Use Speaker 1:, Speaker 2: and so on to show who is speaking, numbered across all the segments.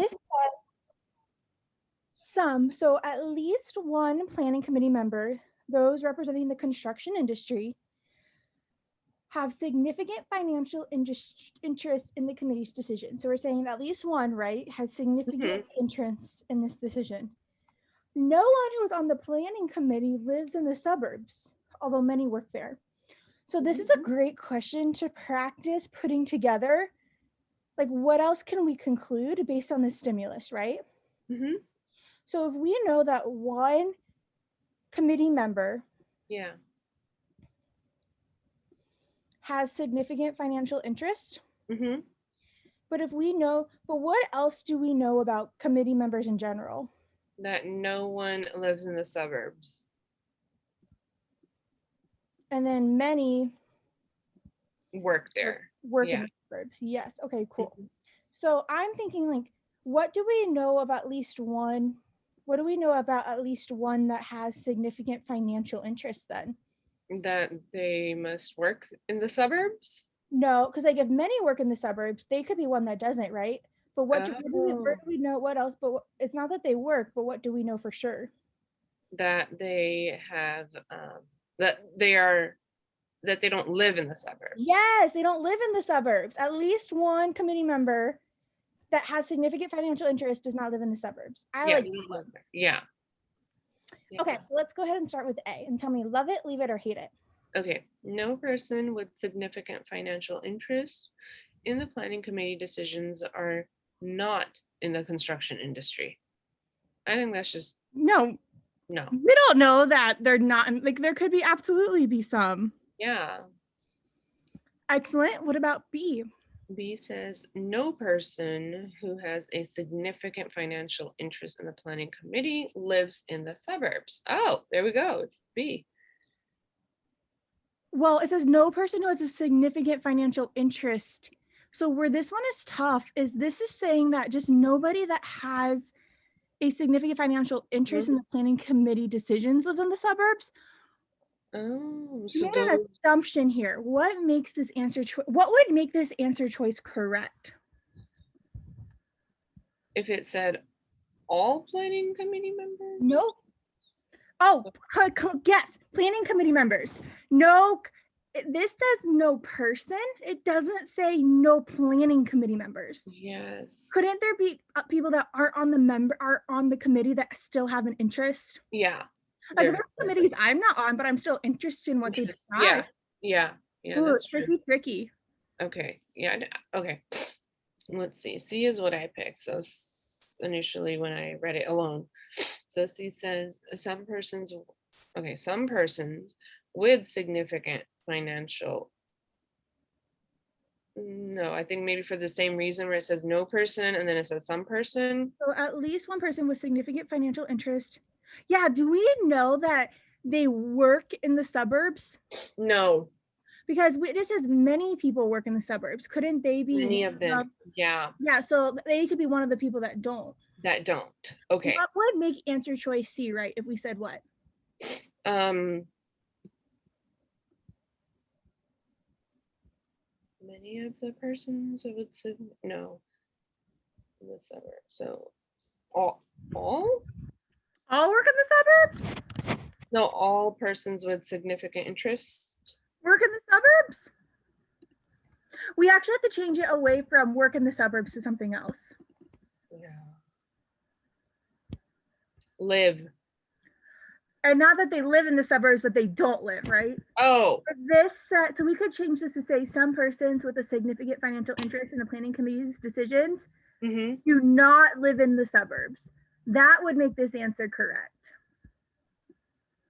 Speaker 1: this says some, so at least one planning committee member, those representing the construction industry, have significant financial interest in the committee's decision. So we're saying at least one, right, has significant interest in this decision. No one who is on the planning committee lives in the suburbs, although many work there. So this is a great question to practice putting together. Like, what else can we conclude based on this stimulus, right? So if we know that one committee member has significant financial interest, but if we know, but what else do we know about committee members in general?
Speaker 2: That no one lives in the suburbs.
Speaker 1: And then many
Speaker 2: work there.
Speaker 1: Work in the suburbs. Yes. Okay, cool. So I'm thinking, like, what do we know about at least one? What do we know about at least one that has significant financial interest then?
Speaker 2: That they must work in the suburbs?
Speaker 1: No, because like if many work in the suburbs, they could be one that doesn't, right? But where do we know what else? But it's not that they work, but what do we know for sure?
Speaker 2: That they have, that they don't live in the suburbs.
Speaker 1: Yes, they don't live in the suburbs. At least one committee member that has significant financial interest does not live in the suburbs.
Speaker 2: Yeah.
Speaker 1: Okay, so let's go ahead and start with A and tell me, love it, leave it, or hate it.
Speaker 2: Okay, no person with significant financial interest in the planning committee decisions are not in the construction industry. I think that's just
Speaker 1: no.
Speaker 2: We
Speaker 1: don't know that they're not, like there could be absolutely be some.
Speaker 2: Yeah.
Speaker 1: Excellent. What about B?
Speaker 2: B says no person who has a significant financial interest in the planning committee lives in the suburbs. Oh, there we go. It's B.
Speaker 1: Well, it says no person who has a significant financial interest. So where this one is tough is this is saying that just nobody that has a significant financial interest in the planning committee decisions lives in the suburbs.
Speaker 2: Oh,
Speaker 1: so you made an assumption here. What makes this answer what would make this answer choice correct?
Speaker 2: If it said all planning committee members?
Speaker 1: Nope. Oh, yes, planning committee members. No, this says no person. It doesn't say no planning committee members.
Speaker 2: Yes.
Speaker 1: Couldn't there be people that aren't on the committee that still have an interest?
Speaker 2: Yeah.
Speaker 1: Like there's committees I'm not on, but I'm still interested in what they decide.
Speaker 2: Yeah.
Speaker 1: Ooh, that's tricky.
Speaker 2: Okay. Yeah. Okay. Let's see. C is what I picked. So initially when I read it alone. So C says some persons with significant financial. No, I think maybe for the same reason where it says no person and then it says some person.
Speaker 1: So at least one person with significant financial interest. Yeah, do we know that they work in the suburbs?
Speaker 2: No.
Speaker 1: Because this says many people work in the suburbs. Couldn't they be
Speaker 2: many of them? Yeah.
Speaker 1: Yeah, so they could be one of the people that don't.
Speaker 2: Okay.
Speaker 1: What would make answer choice C right if we said what?
Speaker 2: Many of the persons I would say no. In the suburbs. So all work
Speaker 1: in the suburbs?
Speaker 2: No, all persons with significant interest
Speaker 1: work in the suburbs? We actually have to change it away from work in the suburbs to something else.
Speaker 2: Yeah. Live.
Speaker 1: And not that they live in the suburbs, but they don't live, right?
Speaker 2: Oh.
Speaker 1: So we could change this to say some persons with a significant financial interest in the planning committee's decisions do not live in the suburbs. That would make this answer correct.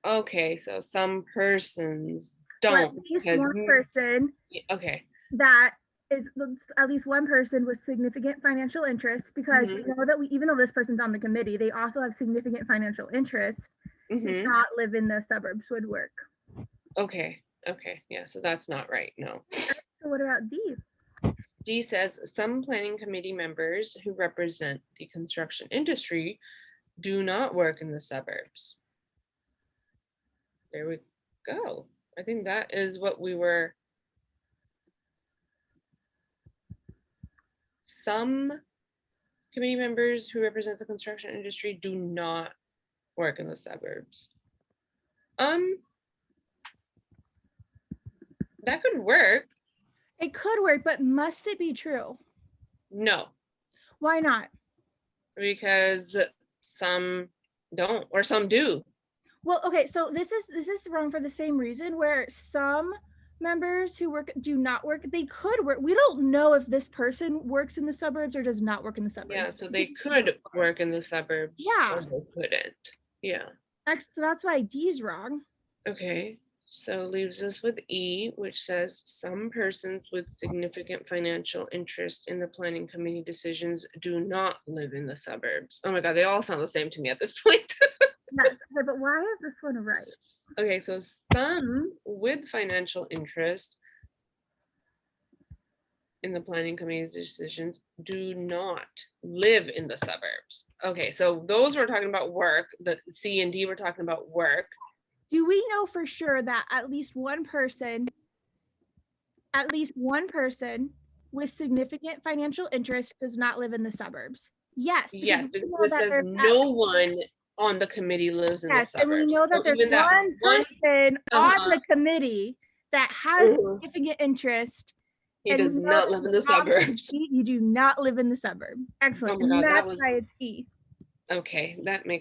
Speaker 2: Okay, so some persons don't.
Speaker 1: At least one person.
Speaker 2: Okay.
Speaker 1: That is at least one person with significant financial interest, because we know that even though this person's on the committee, they also have significant financial interest. Do not live in the suburbs would work.
Speaker 2: Okay. Yeah, so that's not right. No.
Speaker 1: So what about D?
Speaker 2: D says some planning committee members who represent the construction industry do not work in the suburbs. There we go. I think that is what we were. Some committee members who represent the construction industry do not work in the suburbs. That could work.
Speaker 1: It could work, but must it be true?
Speaker 2: No,
Speaker 1: Why not?
Speaker 2: because some don't or some do.
Speaker 1: Well, okay, so this is wrong for the same reason where some members who work do not work. They could work. We don't know if this person works in the suburbs or does not work in the suburbs.
Speaker 2: Yeah, so they could work in the suburbs.
Speaker 1: Yeah.
Speaker 2: Or they couldn't. Yeah.
Speaker 1: So that's why D's wrong.
Speaker 2: Okay. So leaves us with E, which says some persons with significant financial interest in the planning committee decisions do not live in the suburbs. Oh my God, they all sound the same to me at this point.
Speaker 1: Yes, okay, but why is this one right?
Speaker 2: Okay, so some with financial interest in the planning committee's decisions do not live in the suburbs. Okay, so those were talking about work. The C and D were talking about work.
Speaker 1: Do we know for sure that at least one person with significant financial interest does not live in the suburbs? Yes.
Speaker 2: Yes, it says no one on the committee lives in the suburbs.
Speaker 1: And we know that there's one person on the committee that has significant interest.
Speaker 2: He does not live in the suburbs.
Speaker 1: You do not live in the suburb. Excellent.
Speaker 2: Oh my God,
Speaker 1: and that's why it's E.
Speaker 2: Okay, that makes